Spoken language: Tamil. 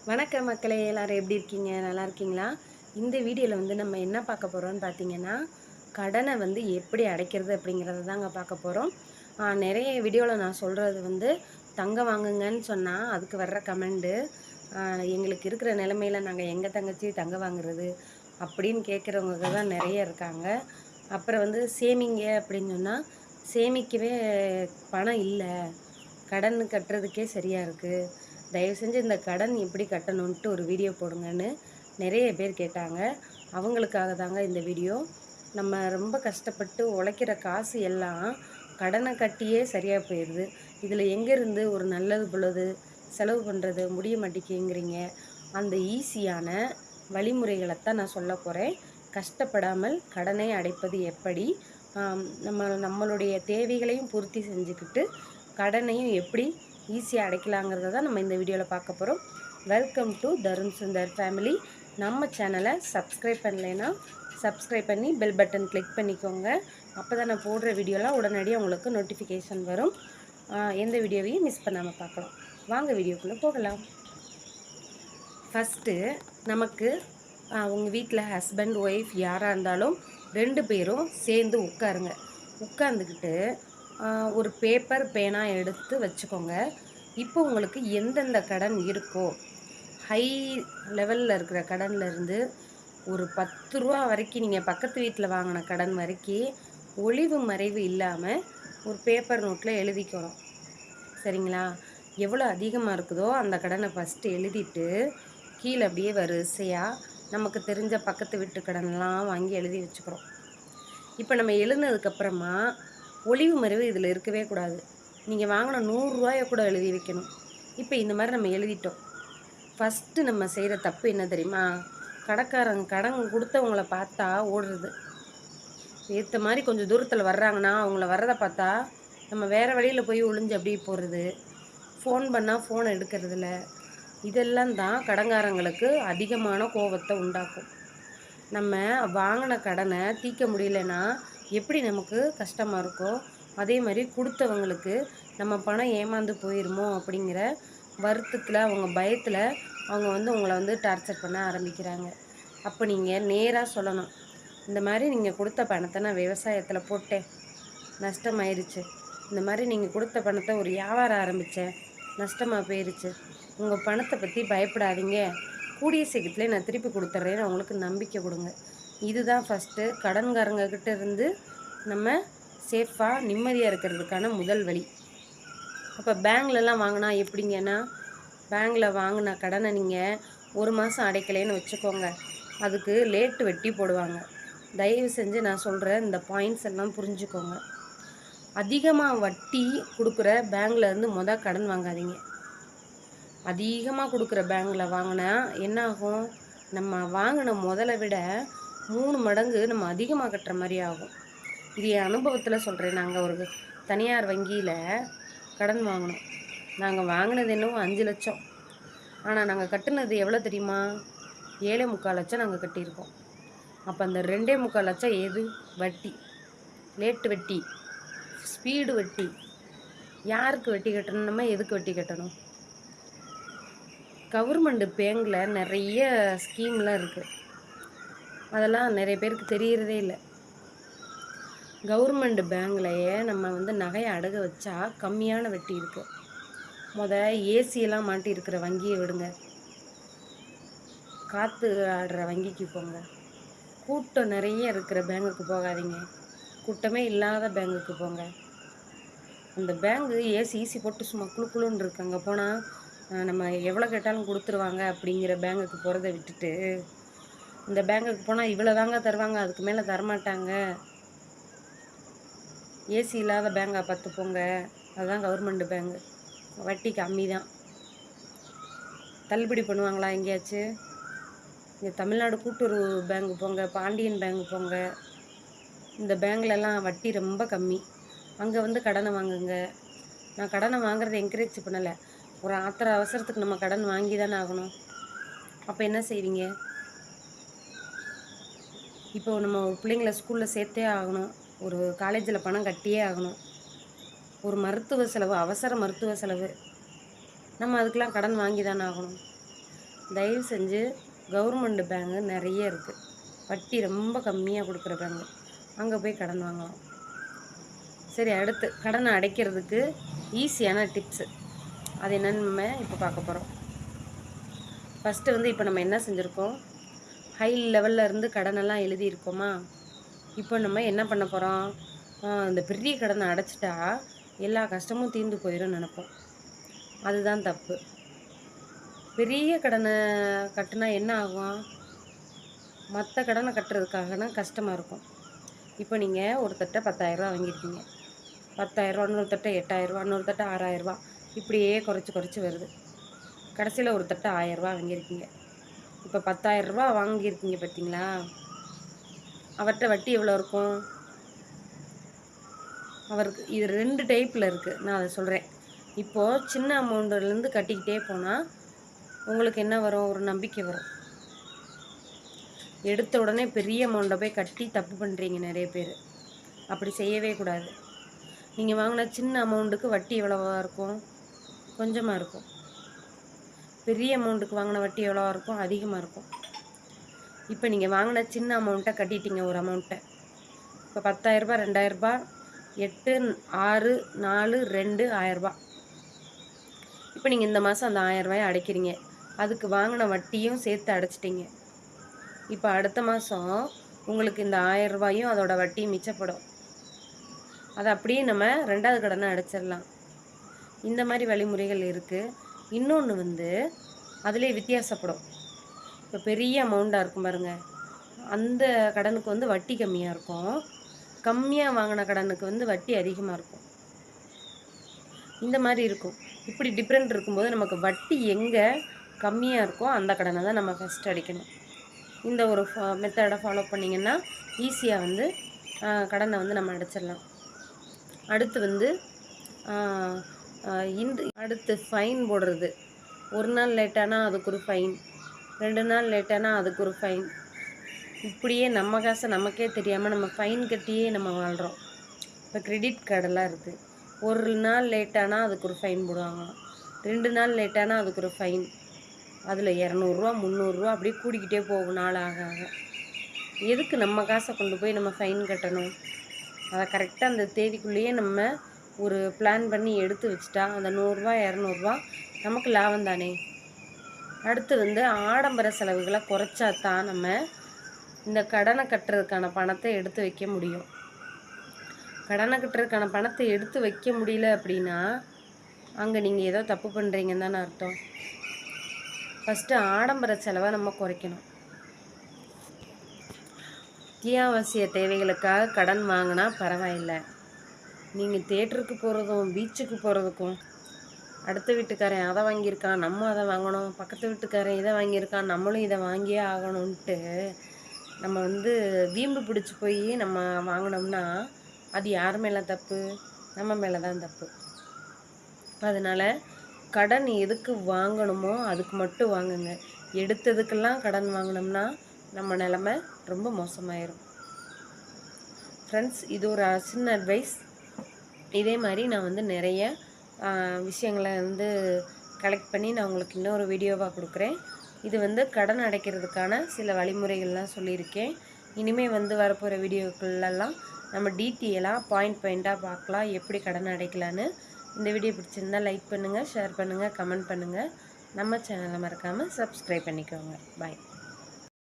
வணக்கம் மக்களே, எல்லாரும் எப்படி இருக்கீங்க? நல்லா இருக்கீங்களா? இந்த வீடியோவில் வந்து நம்ம என்ன பார்க்க போகிறோம்னு பார்த்தீங்கன்னா, கடனை வந்து எப்படி அடைக்கிறது அப்படிங்கிறத தாங்க பார்க்க போகிறோம். நிறைய வீடியோவில் நான் சொல்கிறது வந்து தங்கம் வாங்குங்கன்னு சொன்னால் அதுக்கு வர்ற கமெண்டு, எங்களுக்கு இருக்கிற நிலமையில நாங்கள் எங்கள் தங்கச்சி தங்கம் வாங்குறது அப்படின்னு கேட்குறவங்க தான் நிறைய இருக்காங்க. அப்புறம் வந்து சேமிங்க அப்படின்னு சொன்னால் சேமிக்கவே பணம் இல்லை, கடன் கட்டுறதுக்கே சரியாக இருக்குது, தயவு செஞ்சு இந்த கடன் எப்படி கட்டணுன்ட்டு ஒரு வீடியோ போடுங்கன்னு நிறைய பேர் கேட்டாங்க. அவங்களுக்காக தாங்க இந்த வீடியோ. நம்ம ரொம்ப கஷ்டப்பட்டு உழைக்கிற காசு எல்லாம் கடனை கட்டியே சரியாக போயிடுது. இதில் எங்கேருந்து ஒரு நல்லது பொழுது செலவு பண்ணுறது முடிய மாட்டேங்குங்கிறீங்க. அந்த ஈஸியான வழிமுறைகளைத்தான் நான் சொல்ல போகிறேன். கஷ்டப்படாமல் கடனை அடைப்பது எப்படி, நம்மளுடைய தேவைகளையும் பூர்த்தி செஞ்சுக்கிட்டு கடனையும் எப்படி ஈஸியாக அடைக்கலாங்கிறத தான் நம்ம இந்த வீடியோவில் பார்க்க போகிறோம். Welcome to Tarun Sundar family. நம்ம சேனலை சப்ஸ்கிரைப் பண்ணலைன்னா சப்ஸ்கிரைப் பண்ணி பெல் பட்டன் கிளிக் பண்ணிக்கோங்க. அப்போ தான் நான் போடுற வீடியோலாம் உடனடியாக உங்களுக்கு நோட்டிஃபிகேஷன் வரும். எந்த வீடியோவையும் மிஸ் பண்ணாமல் பார்க்கலாம். வாங்க வீடியோக்குள்ளே போகலாம். ஃபஸ்ட்டு நமக்கு உங்கள் வீட்டில் ஹஸ்பண்ட் ஒய்ஃப் யாராக இருந்தாலும் 2 பேரும் சேர்ந்து உட்காருங்க. உட்காந்துக்கிட்டு ஒரு பேப்பர் பேனா எடுத்து வச்சுக்கோங்க. இப்போ உங்களுக்கு எந்தெந்த கடன் இருக்கோ, ஹை லெவலில் இருக்கிற கடன்லேருந்து ஒரு 10 ரூபா வரைக்கும், நீங்கள் பக்கத்து வீட்டில் வாங்கின கடன் வரைக்கும் ஒளிவு மறைவு இல்லாமல் ஒரு பேப்பர் நோட்டில் எழுதிக்கணும். சரிங்களா? எவ்வளோ அதிகமாக இருக்குதோ அந்த கடனை ஃபஸ்ட்டு எழுதிட்டு கீழே அப்படியே வரிசையாக நமக்கு தெரிஞ்ச பக்கத்து வீட்டு கடன்லாம் வாங்கி எழுதி வச்சுக்கிறோம். இப்போ நம்ம எழுதினதுக்கப்புறமா ஒளிவு மறைவு இதில் இருக்கவே கூடாது. நீங்கள் வாங்கின 100 ரூபாயை கூட எழுதி வைக்கணும். இப்போ இந்த மாதிரி நம்ம எழுதிட்டோம். ஃபஸ்ட்டு நம்ம செய்கிற தப்பு என்ன தெரியுமா? கடன் கொடுத்தவங்கள பார்த்தா ஓடுறது. ஏற்ற மாதிரி கொஞ்சம் தூரத்தில் வர்றாங்கன்னா அவங்கள வர்றதை பார்த்தா நம்ம வேறு வழியில் போய் ஒளிஞ்சு அப்படியே போடுறது. ஃபோன் பண்ணால் ஃபோனை எடுக்கிறதில்ல. இதெல்லாம் தான் கடன்காரங்களுக்கு அதிகமான கோபத்தை உண்டாக்கும். நம்ம வாங்கின கடனை தீர்க்க முடியலன்னா எப்படி நமக்கு கஷ்டமாக இருக்கோ, அதே மாதிரி கொடுத்தவங்களுக்கு நம்ம பணம் ஏமாந்து போயிடுமோ அப்படிங்கிற வருத்தத்தில், அவங்க பயத்தில் அவங்க வந்து உங்களை வந்து டார்ச்சர் பண்ண ஆரம்பிக்கிறாங்க. அப்போ நீங்கள் நேராக சொல்லணும், இந்த மாதிரி நீங்கள் கொடுத்த பணத்தை நான் விவசாயத்தில் போட்டேன், நஷ்டமாயிருச்சு. இந்த மாதிரி நீங்கள் கொடுத்த பணத்தை ஒரு வியாபாரம் ஆரம்பித்தேன், நஷ்டமாக போயிருச்சு. உங்கள் பணத்தை பற்றி பயப்படாதீங்க, கூடிய சீக்கிரத்துலேயே நான் திருப்பி கொடுத்துட்றேன்னு அவங்களுக்கு நம்பிக்கை கொடுங்க. இதுதான் ஃபஸ்ட்டு கடன்காரங்கக்கிட்ட இருந்து நம்ம சேஃபாக நிம்மதியாக இருக்கிறதுக்கான முதல் வழி. அப்போ பேங்க்லலாம் வாங்கினா எப்படிங்கன்னா, பேங்கில் வாங்கின கடனை நீங்கள் ஒரு மாதம் அடைக்கலைன்னு வச்சுக்கோங்க, அதுக்கு லேட்டு வட்டி போடுவாங்க. தயவு செஞ்சு நான் சொல்கிற இந்த பாயிண்ட்ஸ் எல்லாம் புரிஞ்சுக்கோங்க. அதிகமாக வட்டி கொடுக்குற பேங்க்லேருந்து கடன் வாங்காதீங்க. அதிகமாக கொடுக்குற பேங்கில் வாங்கினா என்ன ஆகும்? நம்ம வாங்கின முதலை விட 3 மடங்கு நம்ம அதிகமாக கட்டுற மாதிரி ஆகும். இது என் அனுபவத்தில் சொல்கிறேன். நாங்கள் ஒரு தனியார் வங்கியில் கடன் வாங்கினோம். நாங்கள் வாங்கினது என்னவோ 5 லட்சம். ஆனால் நாங்கள் கட்டுனது எவ்வளோ தெரியுமா? 7,3/4 லட்சம் நாங்கள் கட்டியிருக்கோம். அப்போ அந்த 2,3/4 லட்சம் எது? வட்டி, லேட்டு வட்டி, ஸ்பீடு வட்டி. யாருக்கு வட்டி கட்டணும்? நம்ம எதுக்கு வட்டி கட்டணும்? கவர்மெண்ட் பேங்கில் நிறைய ஸ்கீம்லாம் இருக்குது. அதெல்லாம் நிறைய பேருக்கு தெரியறதே இல்லை. கவர்மெண்ட் பேங்க்லையே நம்ம வந்து நகையை அடகு வச்சா கம்மியான வட்டி இருக்குது. ஏசியெல்லாம் மாட்டி இருக்கிற வங்கியை விடுங்க, காற்று ஆடுற வங்கிக்கு போங்க. கூட்டம் நிறைய இருக்கிற பேங்குக்கு போகாதீங்க, கூட்டமே இல்லாத பேங்குக்கு போங்க. அந்த பேங்கு ஏசி ஈசி போட்டு சும்மா குழுன்னு இருக்கு, அங்கே போனால் நம்ம எவ்வளோ கேட்டாலும் கொடுத்துருவாங்க அப்படிங்கிற பேங்குக்கு போகிறத விட்டுட்டு, இந்த பேங்குக்கு போனால் இவ்வளோ தாங்க தருவாங்க, அதுக்கு மேலே தரமாட்டாங்க, ஏசி இல்லாத பேங்கை பார்த்து போங்க. அதுதான் கவர்மெண்ட் பேங்கு, வட்டி கம்மி தான். தள்ளுபடி பண்ணுவாங்களா எங்கேயாச்சு? இங்கே தமிழ்நாடு கூட்டுறவு பேங்கு போங்க, பாண்டியன் பேங்கு போங்க. இந்த பேங்க்லலாம் வட்டி ரொம்ப கம்மி. அங்கே வந்து கடனை வாங்குங்க. நான் கடனை வாங்குறதை என்கரேஜ் பண்ணலை. ஒரு ஆத்திர அவசரத்துக்கு நம்ம கடன் வாங்கி தானே ஆகணும். அப்போ என்ன செய்வீங்க? இப்போ நம்ம பிள்ளைங்கள ஸ்கூலில் சேர்த்தே ஆகணும், ஒரு காலேஜில் பணம் கட்டியே ஆகணும், ஒரு மருத்துவ செலவு, அவசர மருத்துவ செலவு, நம்ம அதுக்கெலாம் கடன் வாங்கி தானே ஆகணும். தயவு செஞ்சு கவர்மெண்ட் பேங்கு நிறைய இருக்குது, வட்டி ரொம்ப கம்மியாக கொடுக்குற பேங்கு, அங்கே போய் கடன் வாங்கலாம். சரி, அடுத்து கடனை அடைக்கிறதுக்கு ஈஸியான டிப்ஸு அது என்னென்னு நம்ம இப்போ பார்க்க போகிறோம். ஃபஸ்ட்டு வந்து இப்போ நம்ம என்ன செஞ்சுருக்கோம், ஹை லெவலில் இருந்து கடனெல்லாம் எழுதியிருக்கோமா. இப்போ நம்ம என்ன பண்ண போகிறோம், இந்த பெரிய கடனை அடைச்சிட்டா எல்லா கஷ்டமும் தீர்ந்து போயிடும் நினைப்போம். அதுதான் தப்பு. பெரிய கடனை கட்டினா என்ன ஆகும், மற்ற கடனை கட்டுறதுக்காகனா கஷ்டமாக இருக்கும். இப்போ நீங்கள் ஒருத்தட்ட 10,000 வாங்கியிருக்கீங்க, 10,000, இன்னொருத்தட்ட 8,000, இன்னொருத்தட்ட 6,000, இப்படியே குறைச்சி வருது. கடைசியில் ஒருத்தட்ட 1,000 வாங்கியிருக்கீங்க. இப்போ 10,000 வாங்கியிருக்கீங்க பார்த்தீங்களா, அவர்கிட்ட வட்டி எவ்வளோ இருக்கும். அவருக்கு இது 2 டைப்பில் இருக்குது, நான் அதை சொல்கிறேன். இப்போது சின்ன அமௌண்ட்லேருந்து கட்டிக்கிட்டே போனால் உங்களுக்கு என்ன வரும், ஒரு நம்பிக்கை வரும். எடுத்த உடனே பெரிய அமௌண்ட்டை போய் கட்டி தப்பு பண்ணுறீங்க நிறைய பேர். அப்படி செய்யவே கூடாது. நீங்கள் வாங்கின சின்ன அமௌண்ட்டுக்கு வட்டி எவ்வளோவா இருக்கும், கொஞ்சமாக இருக்கும். பெரிய அமௌண்ட்டுக்கு வாங்கின வட்டி எவ்வளோவா இருக்கும், அதிகமாக இருக்கும். இப்போ நீங்கள் வாங்கின சின்ன அமௌண்ட்டை கட்டிட்டீங்க, ஒரு அமௌண்ட்டை. இப்போ 10,000, 2,000, 8, 6, 4, 2, 1,000. இப்போ நீங்கள் இந்த மாதம் அந்த 1,000 அடைக்கிறீங்க, அதுக்கு வாங்கின வட்டியும் சேர்த்து அடைச்சிட்டிங்க. இப்போ அடுத்த மாதம் உங்களுக்கு இந்த 1,000 அதோட வட்டியும் மிச்சப்படும். அதை அப்படியே நம்ம 2வது கடனை அடைச்சிடலாம். இந்த மாதிரி வழிமுறைகள் இருக்குது. இன்னொன்று வந்து அதிலே வித்தியாசப்படும். இப்போ பெரிய அமௌண்ட்டாக இருக்கும் பாருங்கள், அந்த கடனுக்கு வந்து வட்டி கம்மியாக இருக்கும், கம்மியாக வாங்கின கடனுக்கு வந்து வட்டி அதிகமாக இருக்கும். இந்த மாதிரி இருக்கும். இப்படி டிஃப்ரெண்ட் இருக்கும்போது நமக்கு வட்டி எங்கே கம்மியாக இருக்கோ அந்த கடனை தான் நம்ம ஃபஸ்ட்டு அடிக்கணும். இந்த ஒரு மெத்தடை ஃபாலோ பண்ணிங்கன்னா ஈஸியாக வந்து கடனை வந்து நம்ம அடைச்சிடலாம். அடுத்து வந்து அடுத்து ஃபைன் போடுறது. ஒரு நாள் லேட்டானால் அதுக்கு ஒரு ஃபைன், 2 நாள் லேட்டானால் அதுக்கு ஒரு ஃபைன். இப்படியே நம்ம காசை நமக்கே தெரியாமல் நம்ம ஃபைன் கட்டியே நம்ம வாழ்கிறோம். இப்போ கிரெடிட் கார்டெல்லாம் இருக்குது. ஒரு நாள் லேட்டானால் அதுக்கு ஒரு ஃபைன் போடுவாங்களாம், 2 நாள் லேட்டானால் அதுக்கு ஒரு ஃபைன். அதில் 200 300 அப்படியே கூடிக்கிட்டே போகும் நாள் ஆக ஆக. எதுக்கு நம்ம காசை கொண்டு போய் நம்ம ஃபைன் கட்டணும். அதை கரெக்டாக அந்த தேதிக்குள்ளேயே நம்ம ஒரு பிளான் பண்ணி எடுத்து வச்சுட்டா அந்த 100 200 நமக்கு லாபம் தானே. அடுத்து வந்து ஆடம்பர செலவுகளை குறைச்சா தான் நம்ம இந்த கடனை கட்டுறதுக்கான பணத்தை எடுத்து வைக்க முடியும். கடனை கட்டுறதுக்கான பணத்தை எடுத்து வைக்க முடியல அப்படின்னா அங்கே நீங்கள் ஏதோ தப்பு பண்ணுறீங்கன்னு தானே அர்த்தம். ஃபஸ்ட்டு ஆடம்பர செலவை நம்ம குறைக்கணும். அத்தியாவசிய தேவைகளுக்காக கடன் வாங்கினா பரவாயில்லை. நீங்கள் தேட்டருக்கு போகிறதும் பீச்சுக்கு போகிறதுக்கும் அடுத்த வீட்டுக்காரன் அதை வாங்கியிருக்கான் நம்ம அதை வாங்கணும், பக்கத்து வீட்டுக்காரன் இதை வாங்கியிருக்கான் நம்மளும் இதை வாங்கியே ஆகணும்ன்ட்டு நம்ம வந்து வீம்பு பிடிச்சி போய் நம்ம வாங்கினோம்னா அது யார் மேலே தப்பு, நம்ம மேலே தான் தப்பு. அதனால் கடன் எதுக்கு வாங்கணுமோ அதுக்கு மட்டும் வாங்குங்க. எடுத்ததுக்கெல்லாம் கடன் வாங்கினோம்னா நம்ம நிலமை ரொம்ப மோசமாயிரும். ஃப்ரெண்ட்ஸ், இது ஒரு சின்ன அட்வைஸ். இதே மாதிரி நான் வந்து நிறைய விஷயங்களை வந்து கலெக்ட் பண்ணி நான் உங்களுக்கு இன்னொரு வீடியோவாக கொடுக்குறேன். இது வந்து கடன் அடைக்கிறதுக்கான சில வழிமுறைகள்லாம் சொல்லியிருக்கேன். இனிமேல் வந்து வரப்போகிற வீடியோக்குள்ளெல்லாம் நம்ம டீட்டெயிலாக பாயிண்டாக பார்க்கலாம் எப்படி கடன் அடைக்கலான்னு. இந்த வீடியோ பிடிச்சிருந்தால் லைக் பண்ணுங்கள், ஷேர் பண்ணுங்கள், கமெண்ட் பண்ணுங்கள். நம்ம சேனலை மறக்காமல் சப்ஸ்கிரைப் பண்ணிக்கோங்க. பாய்.